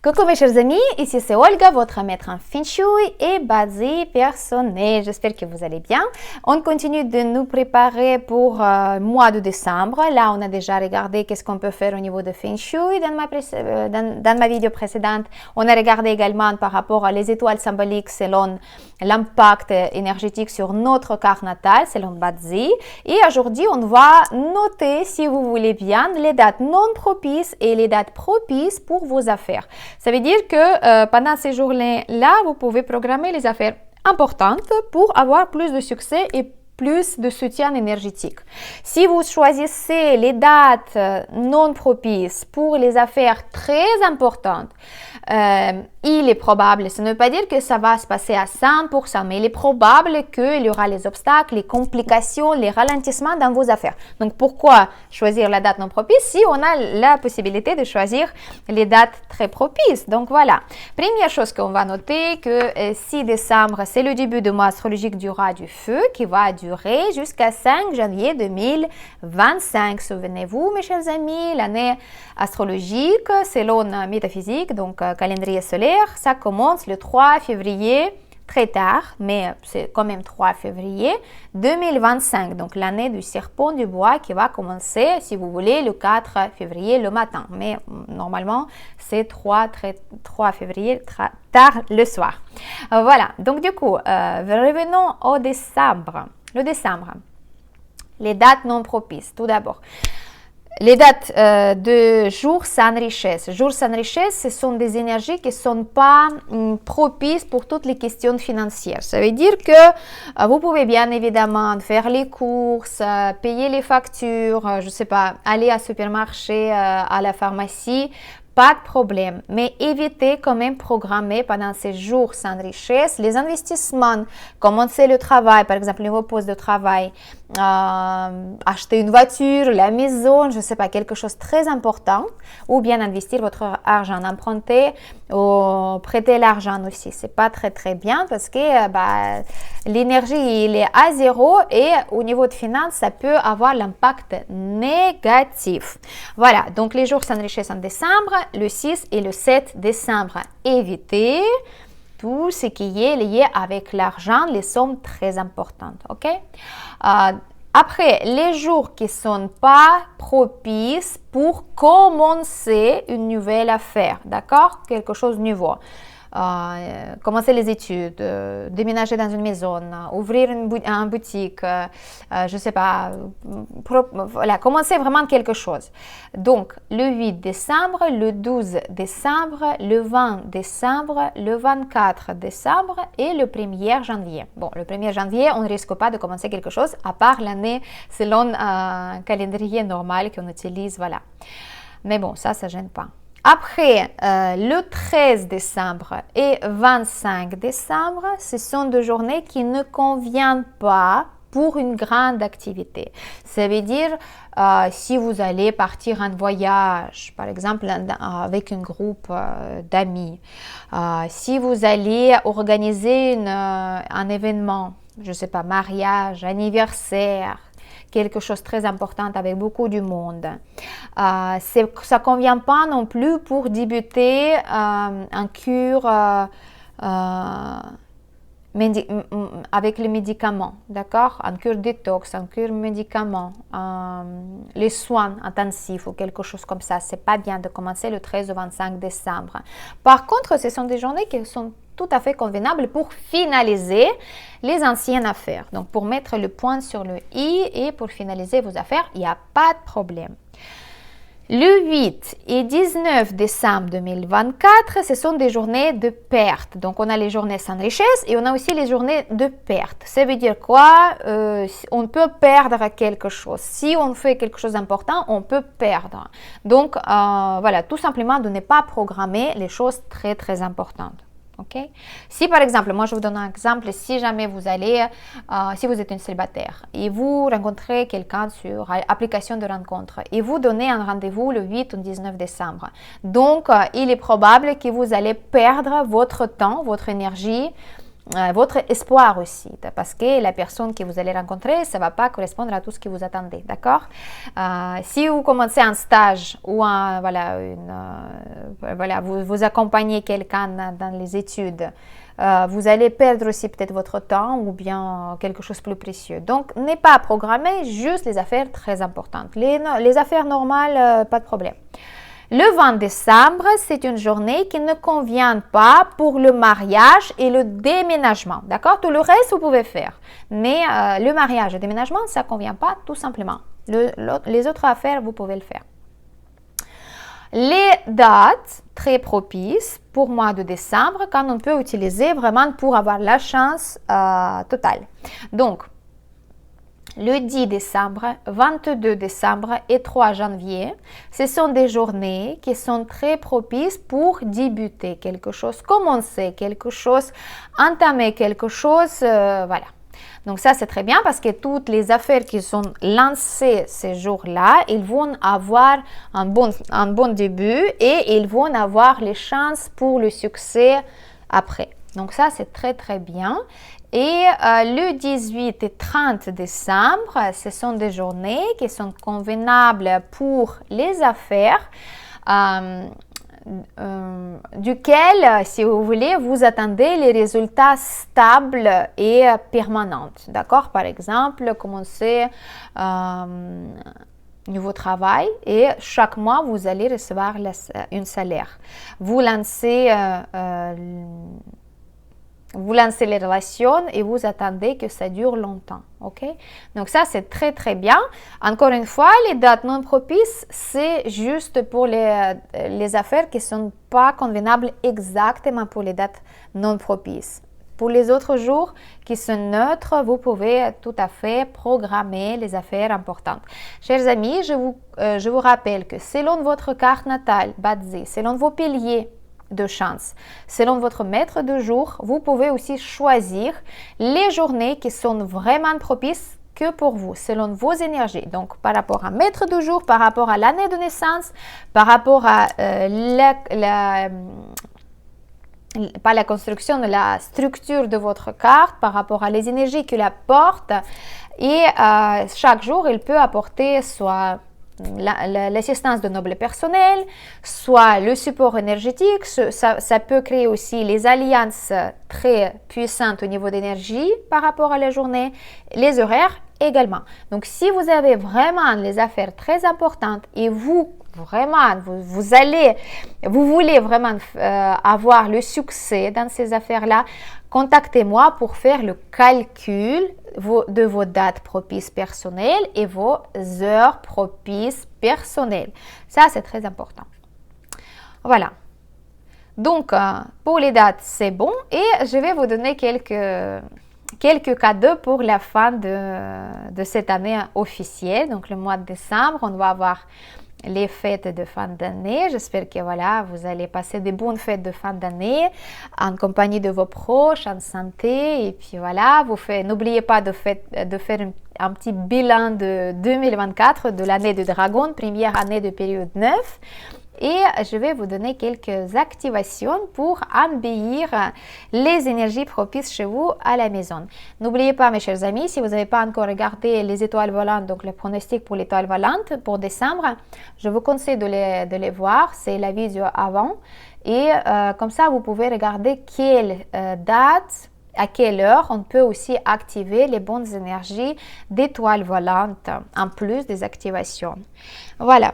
Coucou mes chers amis, ici c'est Olga, votre maître en Feng Shui et basé personnel. J'espère que vous allez bien. On continue de nous préparer pour le mois de décembre. Là, on a déjà regardé qu'est-ce qu'on peut faire au niveau de Feng Shui dans ma vidéo précédente. On a regardé également par rapport à les étoiles symboliques selon l'impact énergétique sur notre carte natale, selon Bazi. Et aujourd'hui, on va noter, si vous voulez bien, les dates non propices et les dates propices pour vos affaires. Ça veut dire que pendant ces journées-là, vous pouvez programmer les affaires importantes pour avoir plus de succès et plus de soutien énergétique. Si vous choisissez les dates non propices pour les affaires très importantes, il est probable, ça ne veut pas dire que ça va se passer à 100%, mais il est probable qu'il y aura les obstacles, les complications, les ralentissements dans vos affaires. Donc, pourquoi choisir la date non propice si on a la possibilité de choisir les dates très propices? Donc, voilà. Première chose qu'on va noter, que 6 décembre, c'est le début du mois astrologique du rat du feu qui va durer jusqu'à 5 janvier 2025. Souvenez-vous, mes chers amis, l'année astrologique, selon métaphysique, donc calendrier solaire, ça commence le 3 février, très tard, mais c'est quand même 3 février 2025, donc l'année du serpent du bois qui va commencer, si vous voulez, le 4 février le matin. Mais normalement, c'est 3 février tard le soir. Voilà, donc du coup, revenons au décembre. Le décembre, les dates non propices, tout d'abord. Les dates de jour sans richesse. Jour sans richesse, ce sont des énergies qui ne sont pas propices pour toutes les questions financières. Ça veut dire que vous pouvez bien évidemment faire les courses, payer les factures, je ne sais pas, aller au supermarché, à la pharmacie. Pas de problème, mais évitez quand même programmer pendant ces jours sans richesse les investissements, commencer le travail, par exemple, un nouveau poste de travail, acheter une voiture, la maison, je ne sais pas, quelque chose de très important, ou bien investir votre argent, emprunter ou prêter l'argent aussi. C'est pas très bien parce que l'énergie il est à zéro et au niveau de finances, ça peut avoir l'impact négatif. Voilà, donc les jours sans richesse en décembre, le 6 et le 7 décembre. Évitez tout ce qui est lié avec l'argent, les sommes très importantes, ok? Après, les jours qui ne sont pas propices pour commencer une nouvelle affaire, d'accord? Quelque chose de nouveau. Commencer les études, déménager dans une maison, ouvrir une boutique, je ne sais pas, voilà, commencer vraiment quelque chose. Donc, le 8 décembre, le 12 décembre, le 20 décembre, le 24 décembre et le 1er janvier. Bon, le 1er janvier, on ne risque pas de commencer quelque chose à part l'année selon un calendrier normal qu'on utilise, voilà. Mais bon, ça ne gêne pas. Après, le 13 décembre et 25 décembre, ce sont deux journées qui ne conviennent pas pour une grande activité. Ça veut dire, si vous allez partir en voyage, par exemple avec un groupe d'amis, si vous allez organiser un événement, je ne sais pas, mariage, anniversaire, quelque chose de très important avec beaucoup de monde. Ça ne convient pas non plus pour débuter un cure avec les médicaments, d'accord? Un cure détox, un cure médicaments, les soins intensifs ou quelque chose comme ça. C'est pas bien de commencer le 13 au 25 décembre. Par contre, ce sont des journées qui sont tout à fait convenables pour finaliser les anciennes affaires. Donc, pour mettre le point sur le i et pour finaliser vos affaires, il n'y a pas de problème. Le 8 et 19 décembre 2024, ce sont des journées de perte. Donc, on a les journées sans richesse et on a aussi les journées de perte. Ça veut dire quoi? On peut perdre quelque chose. Si on fait quelque chose d'important, on peut perdre. Donc, voilà, tout simplement de ne pas programmer les choses très importantes. Okay? Si par exemple, moi je vous donne un exemple, si jamais vous allez, si vous êtes une célibataire et vous rencontrez quelqu'un sur application de rencontre et vous donnez un rendez-vous le 8 ou 19 décembre, donc il est probable que vous allez perdre votre temps, votre énergie votre espoir aussi, parce que la personne que vous allez rencontrer, ça ne va pas correspondre à tout ce que vous attendez, d'accord? Si vous commencez un stage ou vous accompagnez quelqu'un dans les études, vous allez perdre aussi peut-être votre temps ou bien quelque chose de plus précieux. Donc, n'est pas programmé, juste les affaires très importantes. Les affaires normales, pas de problème. Le 20 décembre, c'est une journée qui ne convient pas pour le mariage et le déménagement. D'accord? Tout le reste, vous pouvez faire. Mais le mariage et le déménagement, ça ne convient pas tout simplement. Les autres affaires, vous pouvez le faire. Les dates très propices pour mois de décembre, quand on peut utiliser vraiment pour avoir la chance totale. Donc, le 10 décembre, 22 décembre et 3 janvier, ce sont des journées qui sont très propices pour débuter quelque chose, commencer quelque chose, entamer quelque chose, voilà. Donc ça, c'est très bien parce que toutes les affaires qui sont lancées ces jours-là, ils vont avoir un bon début et ils vont avoir les chances pour le succès après. Donc ça, c'est très, très bien. Et le 18 et 30 décembre, ce sont des journées qui sont convenables pour les affaires, duquel, si vous voulez, vous attendez les résultats stables et permanents. D'accord? Par exemple, commencez nouveau travail et chaque mois, vous allez recevoir un salaire. Vous lancez les relations et vous attendez que ça dure longtemps, ok? Donc ça, c'est très, très bien. Encore une fois, les dates non propices, c'est juste pour les affaires qui ne sont pas convenables exactement pour les dates non propices. Pour les autres jours qui sont neutres, vous pouvez tout à fait programmer les affaires importantes. Chers amis, je vous rappelle que selon votre carte natale, Badzi, selon vos piliers de chance, selon votre maître de jour, vous pouvez aussi choisir les journées qui sont vraiment propices que pour vous, selon vos énergies. Donc, par rapport à maître de jour, par rapport à l'année de naissance, par rapport à pas la construction, mais la structure de votre carte, par rapport à les énergies qu'il apporte. Et chaque jour, il peut apporter soit l'assistance de nobles personnels, soit le support énergétique. Ça peut créer aussi les alliances très puissantes au niveau d'énergie par rapport à la journée, les horaires également. Donc, si vous avez vraiment les affaires très importantes et vous voulez vraiment avoir le succès dans ces affaires-là, contactez-moi pour faire le calcul de vos dates propices personnelles et vos heures propices personnelles. Ça, c'est très important. Voilà. Donc, pour les dates, c'est bon. Et je vais vous donner quelques cadeaux pour la fin de cette année officielle. Donc, le mois de décembre, on va avoir les fêtes de fin d'année. J'espère que vous allez passer des bonnes fêtes de fin d'année en compagnie de vos proches, en santé. Et puis n'oubliez pas de faire un petit bilan de 2024, de l'année de Dragon, première année de période 9. Et je vais vous donner quelques activations pour embellir les énergies propices chez vous à la maison. N'oubliez pas, mes chers amis, si vous n'avez pas encore regardé les étoiles volantes, donc le pronostic pour l'étoile volante pour décembre, je vous conseille de les voir. C'est la vidéo avant. Et comme ça, vous pouvez regarder quelle date, à quelle heure on peut aussi activer les bonnes énergies d'étoiles volantes, en plus des activations. Voilà.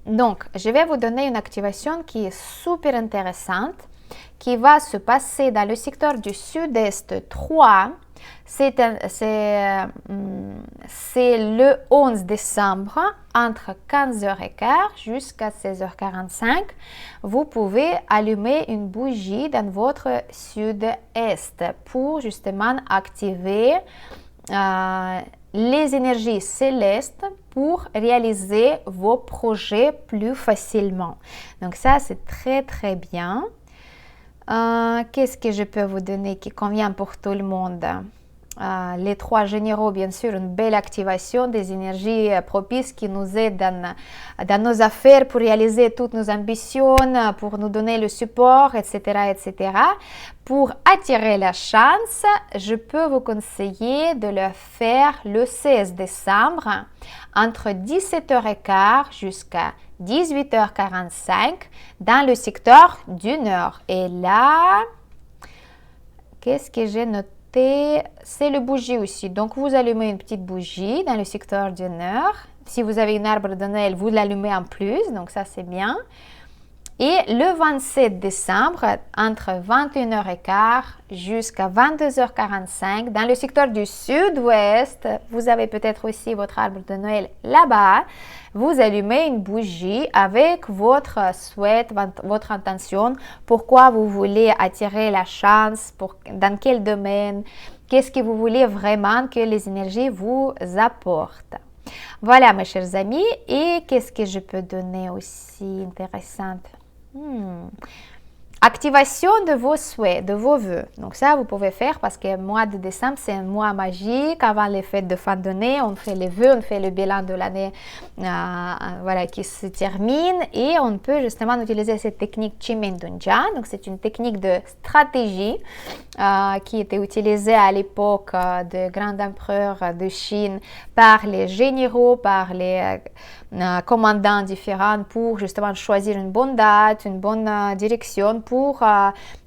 Donc, je vais vous donner une activation qui est super intéressante, qui va se passer dans le secteur du sud-est 3. C'est le 11 décembre, entre 15h15 jusqu'à 16h45. Vous pouvez allumer une bougie dans votre sud-est pour justement activer les énergies célestes pour réaliser vos projets plus facilement. Donc ça, c'est très très bien. Qu'est-ce que je peux vous donner qui convient pour tout le monde? les trois généraux, bien sûr, une belle activation des énergies propices qui nous aident dans nos affaires pour réaliser toutes nos ambitions, pour nous donner le support, etc., etc. Pour attirer la chance, je peux vous conseiller de le faire le 16 décembre entre 17h15 jusqu'à 18h45 dans le secteur du Nord. Et là, qu'est-ce que j'ai noté? C'est le bougie aussi. Donc, vous allumez une petite bougie dans le secteur du Nord. Si vous avez un arbre de Noël, vous l'allumez en plus. Donc, ça, c'est bien. Et le 27 décembre, entre 21h15 jusqu'à 22h45, dans le secteur du sud-ouest, vous avez peut-être aussi votre arbre de Noël là-bas. Vous allumez une bougie avec votre souhait, votre intention, pourquoi vous voulez attirer la chance, dans quel domaine, qu'est-ce que vous voulez vraiment que les énergies vous apportent. Voilà, mes chers amis, et qu'est-ce que je peux donner aussi intéressant? Activation de vos souhaits, de vos vœux. Donc ça, vous pouvez faire parce que le mois de décembre, c'est un mois magique. Avant les fêtes de fin d'année, on fait les vœux, on fait le bilan de l'année voilà, qui se termine. Et on peut justement utiliser cette technique Chimendunja. Donc c'est une technique de stratégie qui était utilisée à l'époque de grands empereurs de Chine par les généraux, par les commandants différents pour justement choisir une bonne date, une bonne direction pour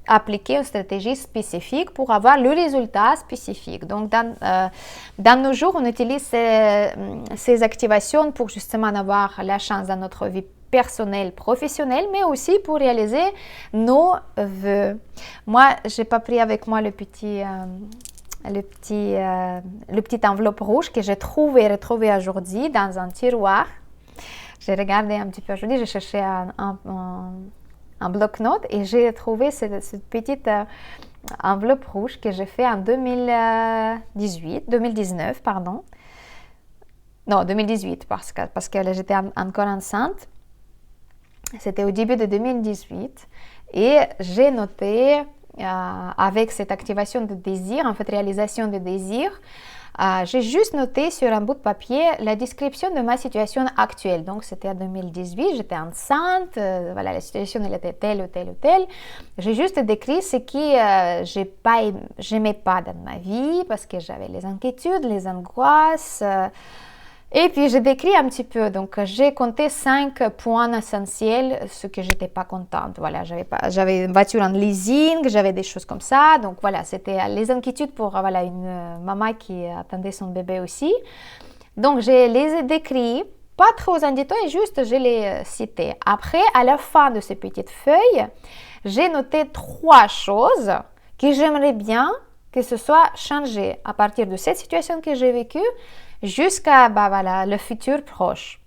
appliquer une stratégie spécifique pour avoir le résultat spécifique. Donc, dans nos jours, on utilise ces activations pour justement avoir la chance dans notre vie personnelle, professionnelle, mais aussi pour réaliser nos vœux. Moi, je n'ai pas pris avec moi le petit enveloppe rouge que j'ai retrouvé aujourd'hui dans un tiroir. J'ai regardé un petit peu aujourd'hui, j'ai cherché un bloc-notes et j'ai trouvé cette petite enveloppe rouge que j'ai fait en 2019, pardon. Non, 2018, parce que j'étais encore enceinte. C'était au début de 2018 et j'ai noté avec cette activation de désir, en fait réalisation de désir, j'ai juste noté sur un bout de papier la description de ma situation actuelle. Donc, c'était en 2018, j'étais enceinte, voilà, la situation elle était telle ou telle ou telle. J'ai juste décrit ce que j'aimais pas dans ma vie parce que j'avais les inquiétudes, les angoisses. Et puis, j'ai décrit un petit peu. Donc, j'ai compté 5 points essentiels, ce que j'étais pas contente. Voilà, j'avais une voiture en leasing, j'avais des choses comme ça. Donc, voilà, c'était les inquiétudes pour voilà, une maman qui attendait son bébé aussi. Donc, je les ai décrits, pas trop en détail, juste je les citais. Après, à la fin de ces petites feuilles, j'ai noté 3 choses que j'aimerais bien que ce soit changé à partir de cette situation que j'ai vécue jusqu'à voilà, le futur proche.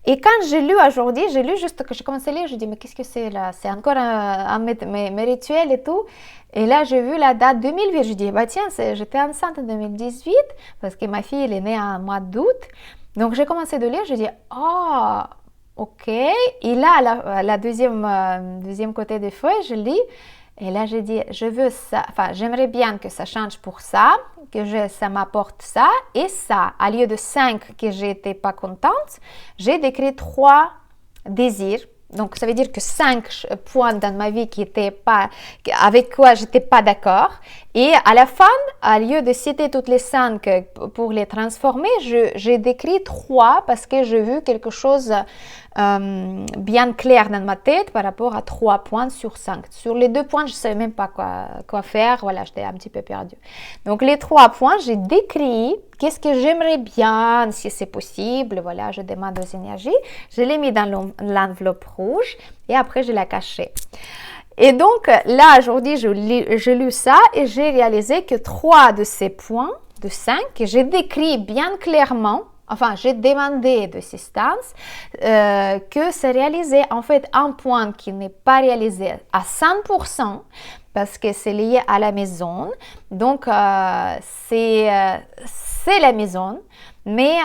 Et quand j'ai lu aujourd'hui, j'ai lu juste que j'ai commencé à lire, je dis mais qu'est-ce que c'est là? C'est encore mes rituels et tout. Et là, j'ai vu la date 2008. Je dis bah tiens, j'étais enceinte en 2018 parce que ma fille elle est née en mois d'août. Donc j'ai commencé de lire, je dis ok. Et là, la deuxième côté des feuilles, je lis. Et là, j'ai dit, j'aimerais bien que ça change pour ça, ça m'apporte ça et ça. À lieu de 5 que j'étais pas contente, j'ai décrit 3 désirs. Donc, ça veut dire que 5 points dans ma vie avec quoi j'étais pas d'accord. Et à la fin, au lieu de citer toutes les 5 pour les transformer, j'ai décrit 3 parce que j'ai vu quelque chose bien clair dans ma tête par rapport à 3 points sur 5. Sur les 2 points, je ne savais même pas quoi faire. Voilà, j'étais un petit peu perdue. Donc, les 3 points, j'ai décrit qu'est-ce que j'aimerais bien, si c'est possible. Voilà, je demande aux énergies. Je l'ai mis dans l'enveloppe rouge et après, je l'ai caché. Et donc, là, aujourd'hui, j'ai lu ça et j'ai réalisé que 3 de ces points, de 5, que j'ai décrit bien clairement, enfin, j'ai demandé d'assistance, que c'est réalisé, en fait, un point qui n'est pas réalisé à 100%, parce que c'est lié à la maison. Donc, c'est la maison, mais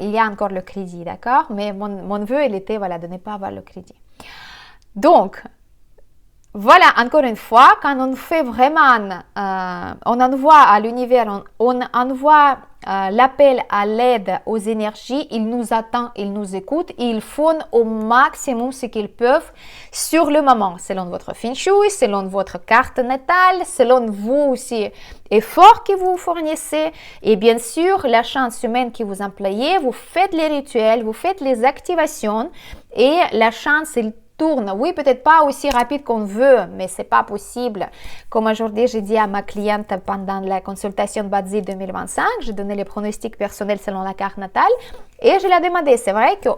il y a encore le crédit, d'accord? Mais mon vœu, il était, voilà, de ne pas avoir le crédit. Donc, Voilà, encore une fois, quand on fait vraiment, on envoie à l'univers, on envoie l'appel à l'aide aux énergies, ils nous attendent, ils nous écoutent, et ils font au maximum ce qu'ils peuvent sur le moment, selon votre feng shui, selon votre carte natale, selon vous aussi, efforts que vous fournissez, et bien sûr, la chance humaine que vous employez, vous faites les rituels, vous faites les activations, et la chance, elle tourne. Oui, peut-être pas aussi rapide qu'on veut, mais c'est pas possible. Comme aujourd'hui, j'ai dit à ma cliente pendant la consultation Badzi 2025, j'ai donné les pronostics personnels selon la carte natale et je l'ai demandé. C'est vrai que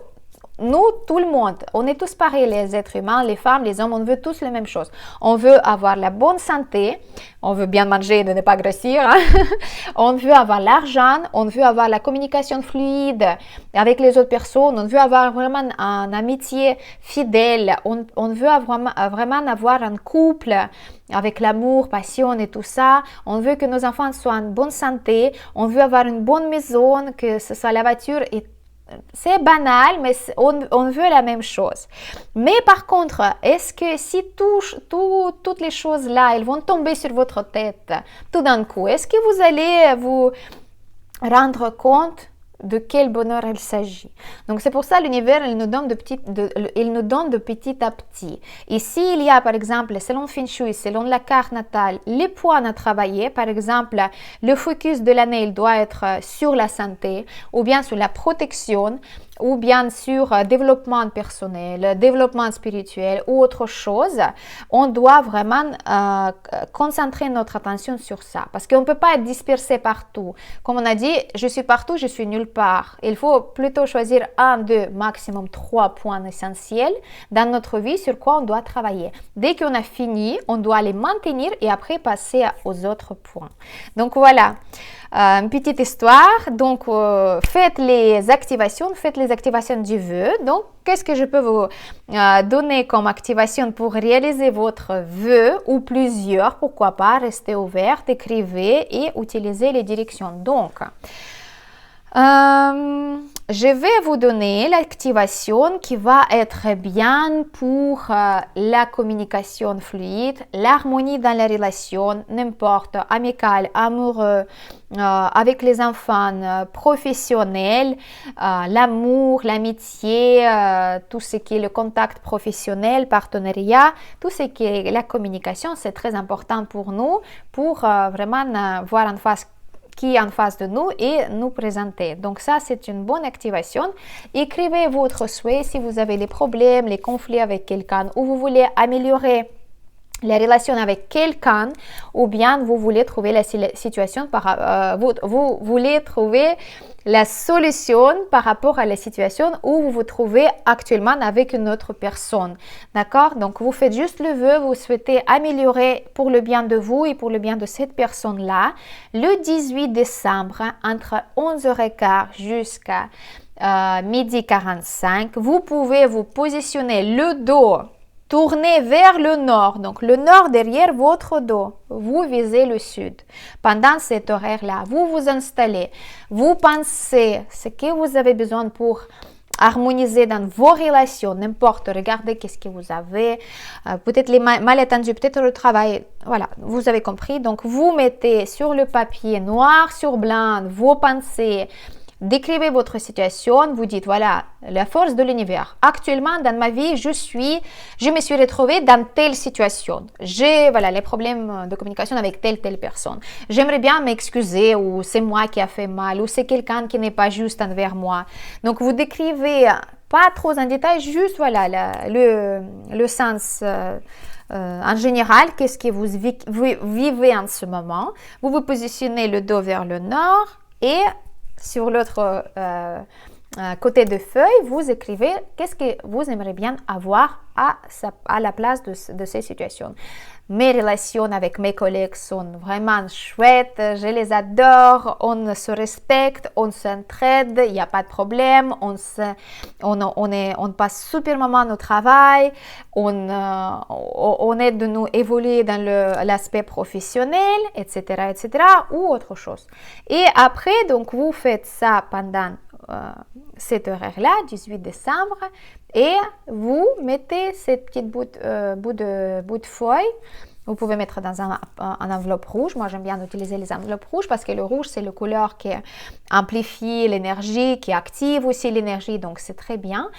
nous, tout le monde, on est tous pareils, les êtres humains, les femmes, les hommes, on veut tous les mêmes choses. On veut avoir la bonne santé, on veut bien manger et ne pas grossir, hein? On veut avoir l'argent, on veut avoir la communication fluide avec les autres personnes, on veut avoir vraiment une amitié fidèle, on veut vraiment avoir un couple avec l'amour, passion et tout ça. On veut que nos enfants soient en bonne santé, on veut avoir une bonne maison, que ce soit la voiture et c'est banal, mais on veut la même chose. Mais par contre, est-ce que si toutes les choses-là, elles vont tomber sur votre tête tout d'un coup, est-ce que vous allez vous rendre compte de quel bonheur il s'agit? Donc c'est pour ça l'univers il nous donne de petit à petit. Et s'il y a par exemple selon Feng Shui, selon la carte natale, les points à travailler, par exemple le focus de l'année il doit être sur la santé ou bien sur la protection ou bien sur développement personnel, développement spirituel ou autre chose, on doit vraiment concentrer notre attention sur ça. Parce qu'on ne peut pas être dispersé partout. Comme on a dit, je suis partout, je suis nulle part. Il faut plutôt choisir 1, 2, maximum 3 points essentiels dans notre vie sur quoi on doit travailler. Dès qu'on a fini, on doit les maintenir et après passer aux autres points. Donc voilà. Une petite histoire, donc faites les activations du vœu. Donc, qu'est-ce que je peux vous donner comme activation pour réaliser votre vœu ou plusieurs, pourquoi pas, restez ouverte, écrivez et utilisez les directions. Donc, je vais vous donner l'activation qui va être bien pour la communication fluide, l'harmonie dans la relation, n'importe, amicale, amoureux, avec les enfants, professionnels, l'amour, l'amitié, tout ce qui est le contact professionnel, partenariat, tout ce qui est la communication, c'est très important pour nous, pour vraiment voir en face qui est en face de nous et nous présenter. Donc ça, c'est une bonne activation. Écrivez votre souhait si vous avez des problèmes, les conflits avec quelqu'un ou vous voulez améliorer les relations avec quelqu'un ou bien vous voulez trouver la situation vous voulez trouver la solution par rapport à la situation où vous vous trouvez actuellement avec une autre personne. D'accord? Donc, vous faites juste le vœu, vous souhaitez améliorer pour le bien de vous et pour le bien de cette personne-là. Le 18 décembre, entre 11h15 jusqu'à midi 45, vous pouvez vous positionner le dos tournez vers le nord, donc le nord derrière votre dos. Vous visez le sud. Pendant cet horaire-là, vous vous installez, vous pensez ce que vous avez besoin pour harmoniser dans vos relations, n'importe, regardez qu'est-ce que vous avez, peut-être les malentendus, peut-être le travail, voilà, vous avez compris. Donc, vous mettez sur le papier noir sur blanc vos pensées, décrivez votre situation, vous dites voilà, la force de l'univers. Actuellement, dans ma vie, je me suis retrouvée dans telle situation. J'ai les problèmes de communication avec telle personne. J'aimerais bien m'excuser ou c'est moi qui a fait mal ou c'est quelqu'un qui n'est pas juste envers moi. Donc, vous décrivez pas trop en détail, juste le sens en général, qu'est-ce que vous vivez en ce moment. Vous vous positionnez le dos vers le nord et sur l'autre côté de feuille, vous écrivez qu'est-ce que vous aimeriez bien avoir à la place de ces situations. Mes relations avec mes collègues sont vraiment chouettes, je les adore, on se respecte, on s'entraide, il n'y a pas de problème, on passe super moment au travail, on aide de nous évoluer dans l'aspect professionnel, etc., ou autre chose. Et après, donc, vous faites ça pendant cet horaire-là, 18 décembre, et vous mettez cette petite bout de feuille. Vous pouvez mettre dans un enveloppe rouge. Moi, j'aime bien utiliser les enveloppes rouges parce que le rouge, c'est le couleur qui amplifie l'énergie, qui active aussi l'énergie, donc c'est très bien.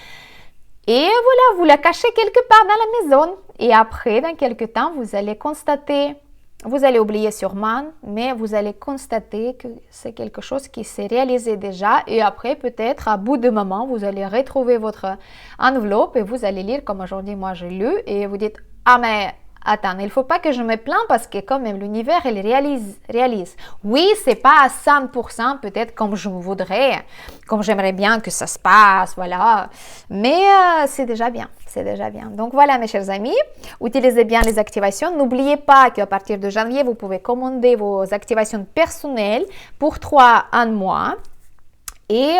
Et voilà, vous la cachez quelque part dans la maison. Et après, dans quelques temps, vous allez constater, vous allez oublier sûrement, mais vous allez constater que c'est quelque chose qui s'est réalisé déjà. Et après, peut-être, à bout de moment, vous allez retrouver votre enveloppe et vous allez lire comme aujourd'hui, moi, j'ai lu. Et vous dites, ah mais... attends, il ne faut pas que je me plains parce que quand même l'univers, il réalise. Oui, c'est pas à 100% peut-être comme je voudrais, comme j'aimerais bien que ça se passe, voilà. Mais c'est déjà bien, c'est déjà bien. Donc voilà mes chers amis, utilisez bien les activations. N'oubliez pas qu'à partir de janvier, vous pouvez commander vos activations personnelles pour 1 mois. Et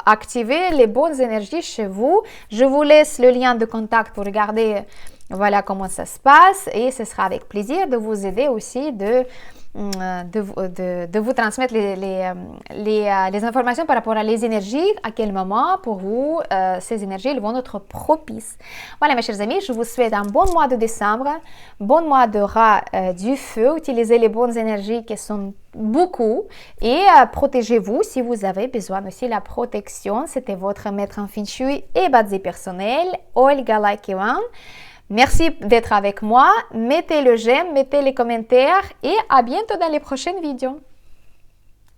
activer les bonnes énergies chez vous. Je vous laisse le lien de contact pour regarder voilà comment ça se passe et ce sera avec plaisir de vous aider aussi de vous transmettre les informations par rapport à les énergies, à quel moment pour vous ces énergies vont être propices. Voilà mes chers amis, je vous souhaite un bon mois de décembre, bon mois de rat du feu, utilisez les bonnes énergies qui sont beaucoup et protégez-vous si vous avez besoin aussi de la protection. C'était votre maître en Feng Shui et Bazi personnel, Olga Laikiwan. Merci d'être avec moi, mettez le j'aime, mettez les commentaires et à bientôt dans les prochaines vidéos.